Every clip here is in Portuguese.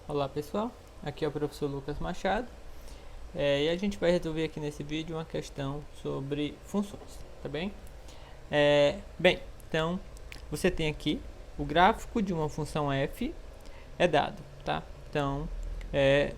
Olá pessoal, aqui é o professor Lucas Machado e a gente vai resolver aqui nesse vídeo uma questão sobre funções, tá bem? Bem, então você tem aqui o gráfico de uma função f é dado, tá? Então é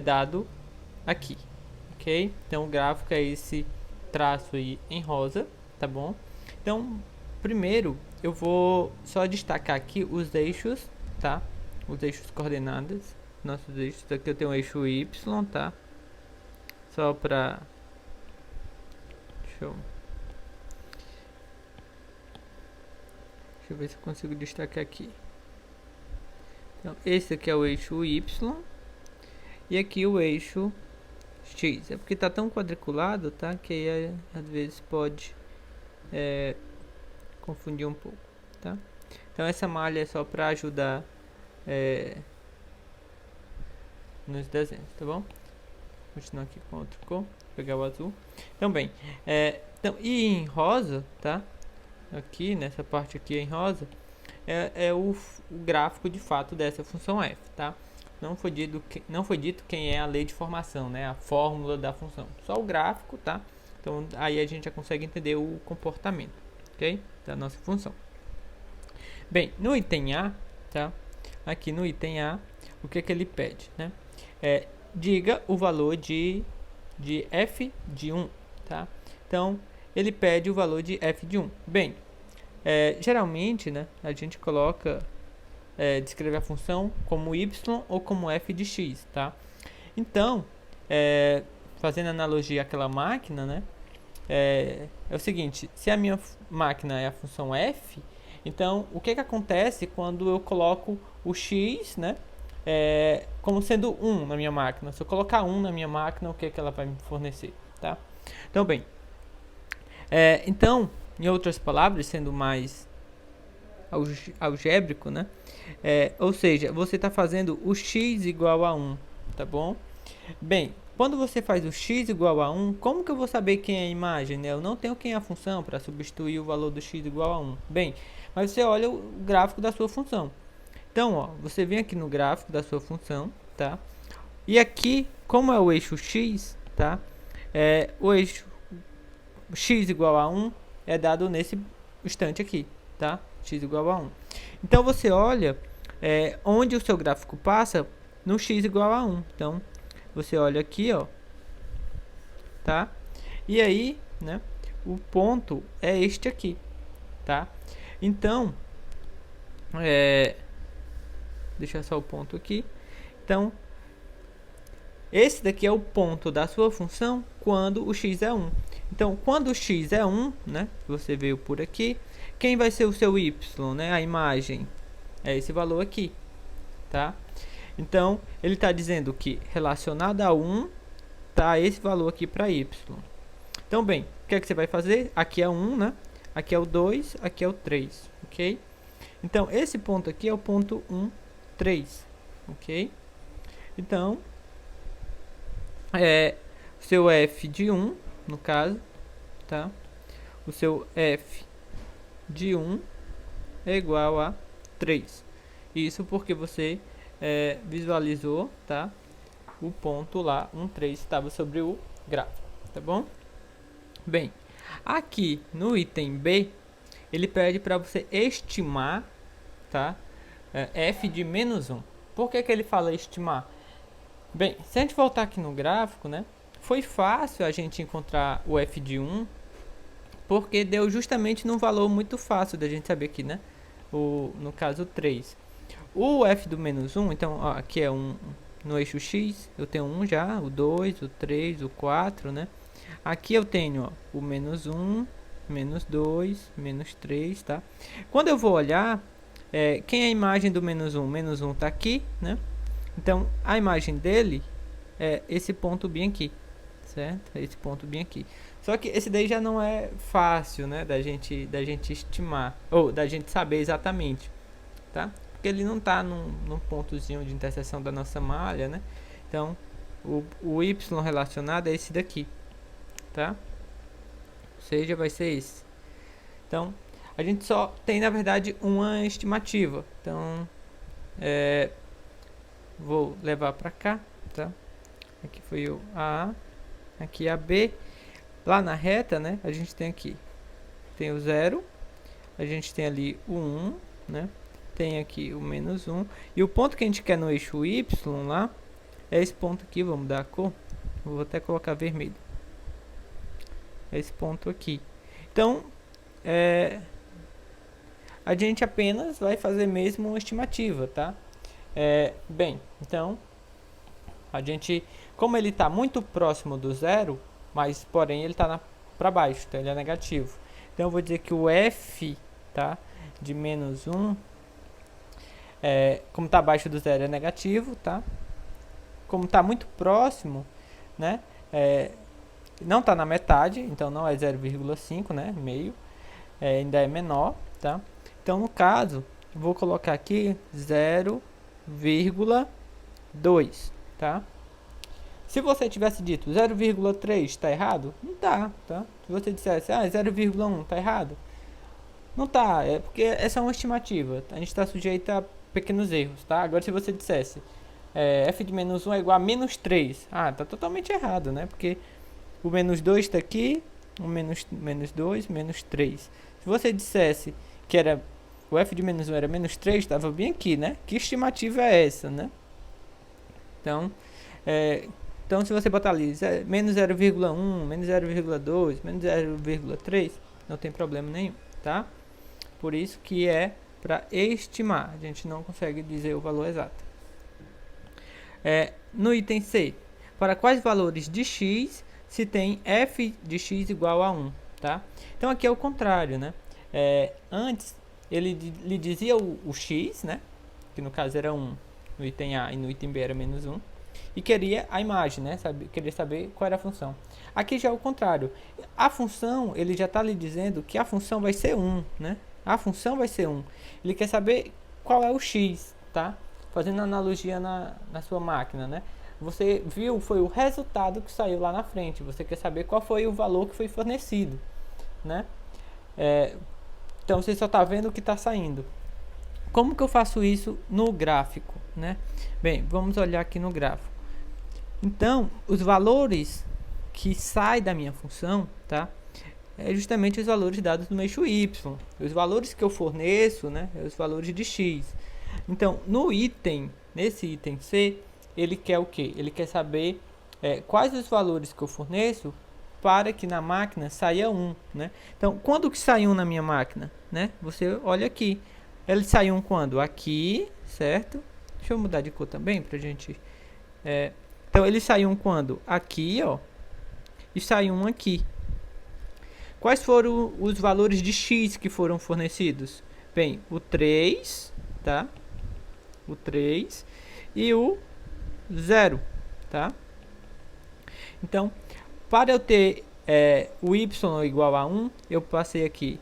dado aqui, ok? Então o gráfico é esse traço aí em rosa, tá bom? Então primeiro eu vou só destacar aqui os eixos, tá? Os eixos coordenadas, nossos eixos. Aqui eu tenho o eixo y, tá? Só pra deixa eu ver se eu consigo destacar aqui. Então esse aqui é o eixo y e aqui o eixo x. É porque tá tão quadriculado, tá? Que aí às vezes pode confundir um pouco, tá? Então essa malha é só para ajudar nos desenhos, tá bom? Continuar aqui com outra cor, pegar o azul. Então bem, então, e em rosa, tá? Aqui nessa parte aqui em rosa é o gráfico de fato dessa função f, tá? Não foi dito quem é a lei de formação, né? A fórmula da função, só o gráfico, tá? Então aí a gente já consegue entender o comportamento, ok? Da nossa função. Bem, no item A, tá? Aqui no item A, o que ele pede, né? Diga o valor de f de 1, tá? Então, ele pede o valor de f de 1. Bem, geralmente, né, a gente coloca, descreve a função como y ou como f de x, tá? Então, fazendo analogia àquela máquina, né, é o seguinte, se a minha máquina é a função f, então o que acontece quando eu coloco o x, né, como sendo 1 na minha máquina? Se eu colocar 1 na minha máquina, o que ela vai me fornecer, tá? Então, bem, então, em outras palavras, sendo mais algébrico, né? Ou seja, você está fazendo o x igual a 1, tá bom? Bem, quando você faz o x igual a 1, como que eu vou saber quem é a imagem, né? Eu não tenho quem é a função para substituir o valor do x igual a 1. Bem, mas você olha o gráfico da sua função. Então, ó, você vem aqui no gráfico da sua função, tá? E aqui, como é o eixo x, tá? O eixo x igual a 1 é dado nesse instante aqui, tá? X igual a 1. Então, você olha onde o seu gráfico passa no x igual a 1. Então, você olha aqui, ó, tá? E aí, né, o ponto é este aqui, tá? Então, deixa só o ponto aqui. Então, esse daqui é o ponto da sua função quando o x é 1. Então, quando o x é 1, né, você veio por aqui, quem vai ser o seu y, né, a imagem? É esse valor aqui, tá? Então, ele está dizendo que relacionado a 1, tá esse valor aqui para y. Então, bem, o que é que você vai fazer? Aqui é 1, né? Aqui é o 2, aqui é o 3, ok? Então, esse ponto aqui é o ponto 1, 3, ok? Então, o seu f de 1, no caso, tá? O seu f de 1 é igual a 3. Isso porque você visualizou, tá? O ponto lá, 1, 3, estava sobre o gráfico, tá bom? Bem, aqui no item B, ele pede para você estimar, tá? F de menos 1. Por que ele fala estimar? Bem, se a gente voltar aqui no gráfico, né? Foi fácil a gente encontrar o f de 1, porque deu justamente num valor muito fácil da gente saber aqui, né? No caso 3. O f do menos 1, então, ó, aqui é no eixo x, eu tenho 1 já, o 2, o 3, o 4, né? Aqui eu tenho, ó, o menos 1, menos 2, menos 3, tá? Quando eu vou olhar, quem é a imagem do menos 1? Menos 1 tá aqui, né? Então, a imagem dele é esse ponto bem aqui, certo? Esse ponto bem aqui. Só que esse daí já não é fácil, né, da gente estimar, ou da gente saber exatamente, tá? Porque ele não está num pontozinho de interseção da nossa malha, né? Então, o y relacionado é esse daqui, tá? Ou seja, vai ser esse. Então, a gente só tem, na verdade, uma estimativa. Então, vou levar para cá, tá? Aqui foi o A, aqui a B. Lá na reta, né, a gente tem aqui, tem o 0, a gente tem ali o 1, né? Tem aqui o menos 1. E o ponto que a gente quer no eixo Y lá, é esse ponto aqui, vamos dar a cor. Vou até colocar vermelho. É esse ponto aqui. Então, a gente apenas vai fazer mesmo uma estimativa, tá? Bem, então, a gente, como ele está muito próximo do zero, mas porém ele está para baixo, então ele é negativo. Então eu vou dizer que o f, tá, de menos 1, como está abaixo do zero é negativo, tá? Como está muito próximo, né, não está na metade, então não é 0,5, né, meio, ainda é menor, tá? Então no caso, vou colocar aqui 0,2, tá? Se você tivesse dito 0,3 está errado, não tá, tá? Se você dissesse 0,1 está errado, não tá, é porque essa é uma estimativa, a gente está sujeito a pequenos erros, tá? Agora se você dissesse f de menos 1 é igual a menos 3, tá totalmente errado, né? Porque o menos 2 está aqui, o menos 2, menos 3. Se você dissesse que era o f de menos 1 era menos 3, estava bem aqui, né? Que estimativa é essa, né? Então, então se você botar ali menos 0,1, menos 0,2, menos 0,3, não tem problema nenhum, tá? Por isso que é para estimar, a gente não consegue dizer o valor exato. No item C, para quais valores de x se tem f de x igual a 1, tá? Então aqui é o contrário, né? Antes ele lhe dizia o x, né? Que no caso era 1 no item A e no item B era menos 1. E queria a imagem, né? Queria saber qual era a função. Aqui já é o contrário. A função, ele já está lhe dizendo que a função vai ser 1, né? A função vai ser 1. Ele quer saber qual é o x, tá? Fazendo analogia na sua máquina, né? Você viu, foi o resultado que saiu lá na frente. Você quer saber qual foi o valor que foi fornecido, né? Então você só está vendo o que está saindo. Como que eu faço isso no gráfico, né? Bem, vamos olhar aqui no gráfico. Então, os valores que saem da minha função, tá? É justamente os valores dados no eixo Y. Os valores que eu forneço, né? Os valores de x. Então, nesse item C, ele quer o quê? Ele quer saber quais os valores que eu forneço para que na máquina saia 1, né? Então, quando que sai 1 na minha máquina, né? Você olha aqui. Ele sai 1 quando? Aqui, certo? Deixa eu mudar de cor também pra gente... então, ele sai 1 quando? Aqui, ó. E sai 1 aqui. Quais foram os valores de x que foram fornecidos? Bem, o 3, tá? O 3 e o 0, tá? Então, para eu ter o y igual a 1, eu passei aqui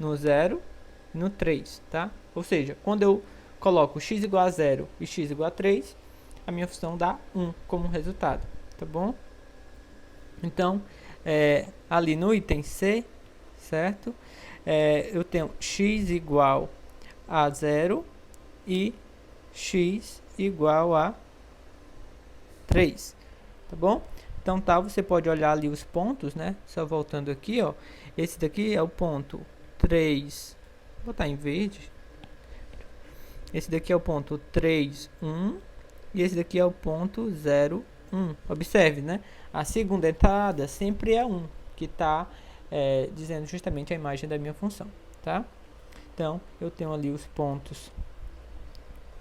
no 0 e no 3, tá? Ou seja, quando eu coloco x igual a 0 e x igual a 3, a minha função dá 1 como resultado, tá bom? Então, ali no item C, certo? Eu tenho x igual a 0 e x igual a 3, tá bom? Então tá, você pode olhar ali os pontos, né? Só voltando aqui, ó. Esse daqui é o ponto 3, vou botar em verde. Esse daqui é o ponto 3, 1 e esse daqui é o ponto 0, 1. Observe, né? A segunda entrada sempre é 1, que está dizendo justamente a imagem da minha função, tá? Então, eu tenho ali os pontos,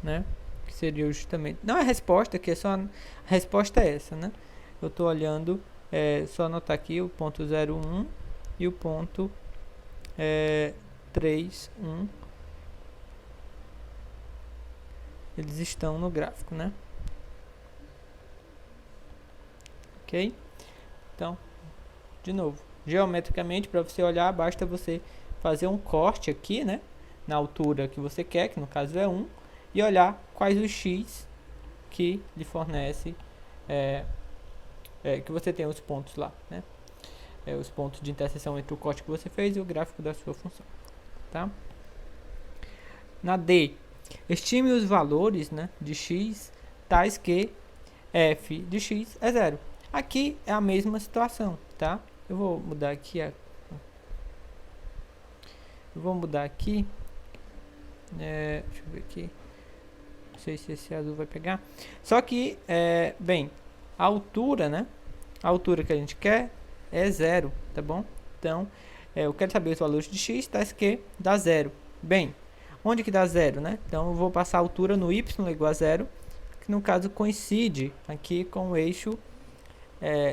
né? Que seria justamente... Não é a resposta, que é só... A resposta é essa, né? Eu estou olhando, só anotar aqui o ponto 0, 1 e o ponto 3, 1. Eles estão no gráfico, né? Ok? Então, de novo, geometricamente, para você olhar, basta você fazer um corte aqui, né? Na altura que você quer, que no caso é 1, e olhar quais os x que lhe fornece, que você tem os pontos lá, né? Os pontos de interseção entre o corte que você fez e o gráfico da sua função, tá? Na D, estime os valores, né, de x tais que f de x é zero. Aqui é a mesma situação, tá? Eu vou mudar aqui deixa eu ver aqui, não sei se esse azul vai pegar. Só que, bem, a altura, né? A altura que a gente quer é zero, tá bom? Então, eu quero saber os valores de x, tais que dá zero. Bem, onde que dá zero, né? Então, eu vou passar a altura no y igual a zero, que no caso coincide aqui com o eixo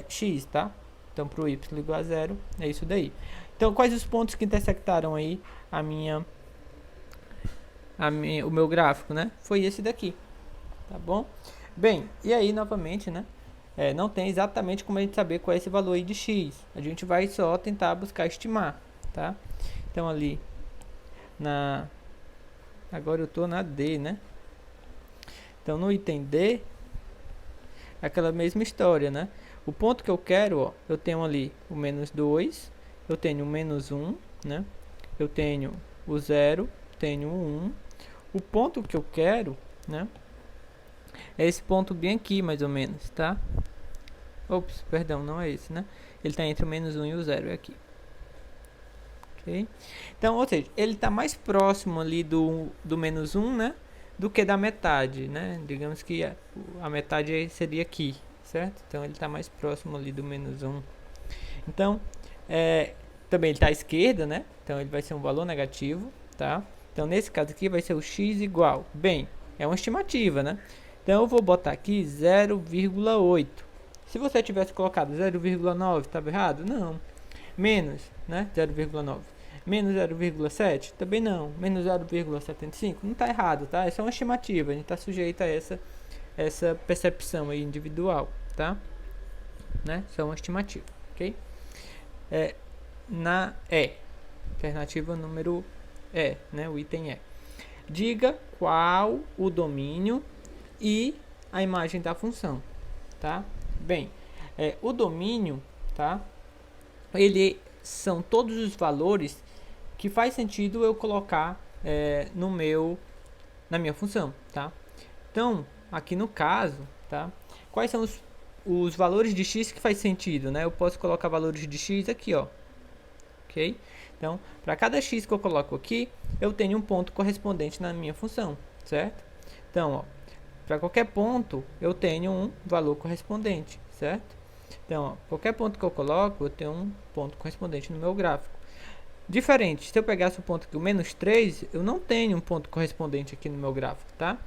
x, tá? Então, para o y igual a zero, é isso daí. Então, quais os pontos que intersectaram aí o meu gráfico, né? Foi esse daqui, tá bom? Bem, e aí, novamente, né? Não tem exatamente como a gente saber qual é esse valor aí de x. A gente vai só tentar buscar estimar, tá? Então, ali, agora eu tô na D, né? Então, no item D, é aquela mesma história, né? O ponto que eu quero, ó, eu tenho ali o menos 2, eu tenho o menos 1, né? Eu tenho o 0, tenho o 1. O ponto que eu quero, né? É esse ponto bem aqui, mais ou menos, tá? Ops, perdão, não é esse, né? Ele está entre o menos 1 e o 0, é aqui. Ok? Então, ou seja, ele está mais próximo ali do menos 1, né? Do que da metade, né? Digamos que a metade seria aqui, certo? Então, ele está mais próximo ali do menos 1. Então, também ele está à esquerda, né? Então, ele vai ser um valor negativo, tá? Então, nesse caso aqui, vai ser o x igual. Bem, é uma estimativa, né? Então, eu vou botar aqui 0,8. Se você tivesse colocado 0,9, estava errado? Não. Menos, né? 0,9. Menos 0,7? Também não. Menos 0,75? Não está errado, tá? É só uma estimativa. A gente está sujeito a essa percepção aí individual, tá? Né? Só uma estimativa, ok? Na E. Alternativa número E, né? O item E. Diga qual o domínio e a imagem da função, tá? Bem, o domínio, tá? Ele são todos os valores que faz sentido eu colocar na minha função, tá? Então, aqui no caso, tá? Quais são os valores de x que faz sentido, né? Eu posso colocar valores de x aqui, ó. Ok? Então, para cada x que eu coloco aqui, eu tenho um ponto correspondente na minha função, certo? Então, ó, para qualquer ponto, eu tenho um valor correspondente, certo? Então, ó, qualquer ponto que eu coloco, eu tenho um ponto correspondente no meu gráfico. Diferente, se eu pegasse o ponto aqui, o menos 3, eu não tenho um ponto correspondente aqui no meu gráfico, tá?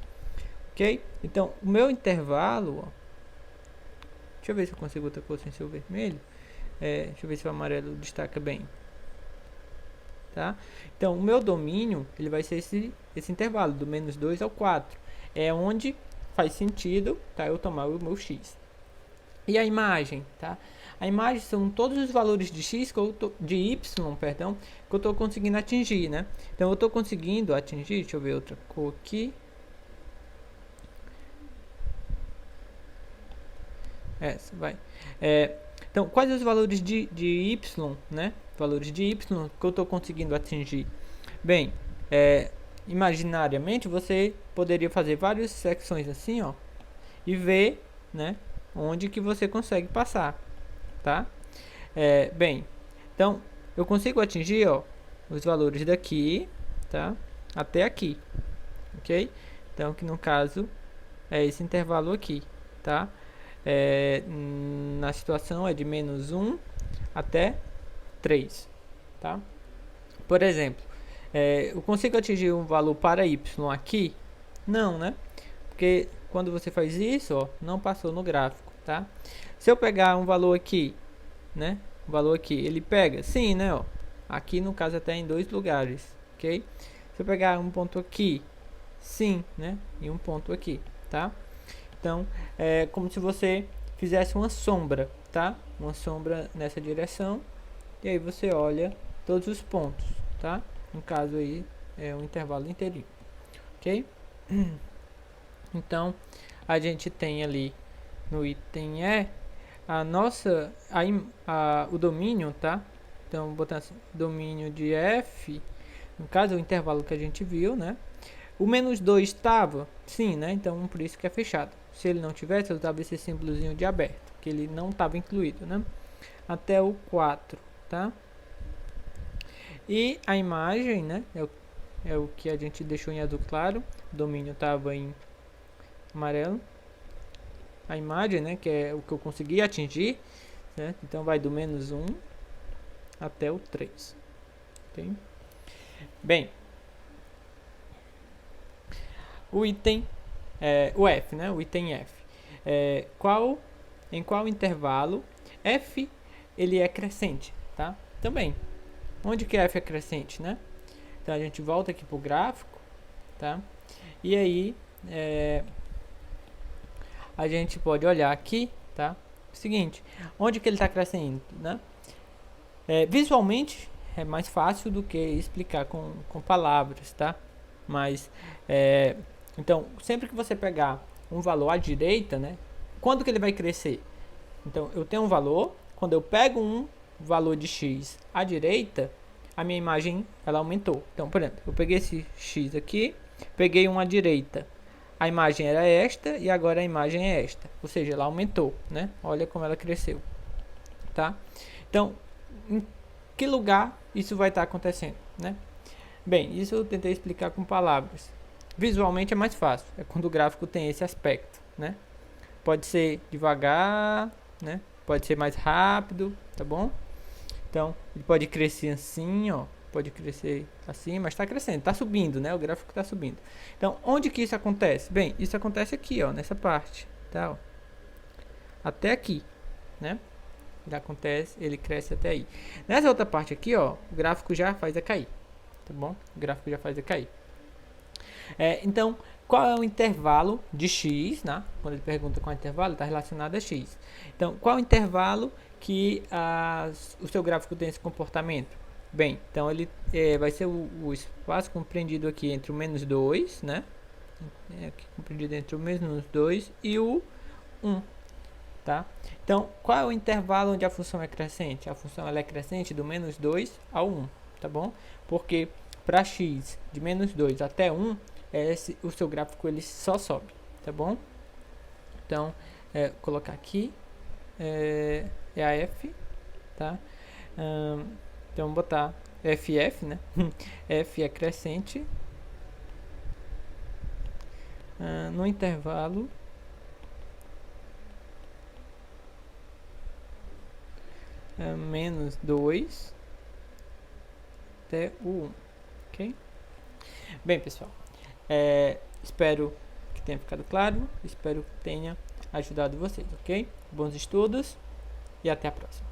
Ok? Então, o meu intervalo, ó, deixa eu ver se eu consigo outra cor sem ser o vermelho. Deixa eu ver se o amarelo destaca bem. Tá? Então, o meu domínio, ele vai ser esse intervalo, do menos 2 ao 4. É onde faz sentido, tá, eu tomar o meu x. E a imagem, tá? A imagem são todos os valores de x de y, perdão, que eu estou conseguindo atingir, né? Então, eu estou conseguindo atingir, deixa eu ver outra cor aqui. Essa, vai. Então, quais os valores de y, né? Valores de y que eu estou conseguindo atingir? Bem, imaginariamente, você poderia fazer várias secções assim, ó, e ver, né, onde que você consegue passar, tá? Bem, então, eu consigo atingir, ó, os valores daqui, tá, até aqui, ok? Então, que no caso, é esse intervalo aqui, tá? Na situação é de menos 1 até 3, tá? Por exemplo, eu consigo atingir um valor para y aqui? Não, né? Porque quando você faz isso, ó, não passou no gráfico, tá? Se eu pegar um valor aqui, né? Um valor aqui, ele pega? Sim, né? Ó, aqui no caso até em 2 lugares, ok? Se eu pegar um ponto aqui, sim, né? E um ponto aqui, tá? Então, é como se você fizesse uma sombra, tá? Uma sombra nessa direção. E aí você olha todos os pontos, tá? No caso aí, é um intervalo inteirinho, ok? Então, a gente tem ali no item E, o domínio, tá? Então, botando assim, domínio de F, no caso, o intervalo que a gente viu, né? O menos 2 estava? Sim, né? Então por isso que é fechado. Se ele não tivesse, eu usava esse símbolozinho de aberto, que ele não estava incluído, né? Até o 4, tá? E a imagem, né? É o que a gente deixou em azul claro. O domínio estava em amarelo. A imagem, né? Que é o que eu consegui atingir, né? Então vai do menos 1 até o 3. Okay? Bem, o item, o F, né? O item F. Em qual intervalo F ele é crescente, tá? Também. Onde que F é crescente, né? Então a gente volta aqui pro gráfico, tá? E aí a gente pode olhar aqui, tá? Seguinte, onde que ele está crescendo, né? Visualmente é mais fácil do que explicar com palavras, tá? Mas então sempre que você pegar um valor à direita, né? Quando que ele vai crescer? Então eu tenho um valor, quando eu pego um valor de x à direita, a minha imagem ela aumentou. Então, por exemplo, eu peguei esse x aqui, peguei um à direita. A imagem era esta e agora a imagem é esta. Ou seja, ela aumentou, né? Olha como ela cresceu, tá? Então, em que lugar isso vai estar acontecendo, né? Bem, isso eu tentei explicar com palavras. Visualmente é mais fácil, é quando o gráfico tem esse aspecto, né? Pode ser devagar, né? Pode ser mais rápido, tá bom? Então, ele pode crescer assim, ó. Pode crescer assim, mas está crescendo, está subindo, né? O gráfico está subindo. Então, onde que isso acontece? Bem, isso acontece aqui, ó, nessa parte, tá? Ó. Até aqui, né? Ele acontece, ele cresce até aí. Nessa outra parte aqui, ó, o gráfico já faz a cair, tá bom? O gráfico já faz a cair. Então, qual é o intervalo de x, né? Quando ele pergunta qual é o intervalo, está relacionado a x. Então, qual é o intervalo que o seu gráfico tem esse comportamento? Bem, então ele vai ser o espaço compreendido aqui entre o menos 2, né? Aqui compreendido entre o menos 2 e o 1, tá? Então, qual é o intervalo onde a função é crescente? A função ela é crescente do menos 2 ao 1, tá bom? Porque para x de menos 2 até 1, o seu gráfico ele só sobe, tá bom? Então, colocar aqui é a f, tá? Então, botar FF, né? F é crescente no intervalo menos 2 até o 1, ok? Bem, pessoal, espero que tenha ficado claro, espero que tenha ajudado vocês, ok? Bons estudos e até a próxima.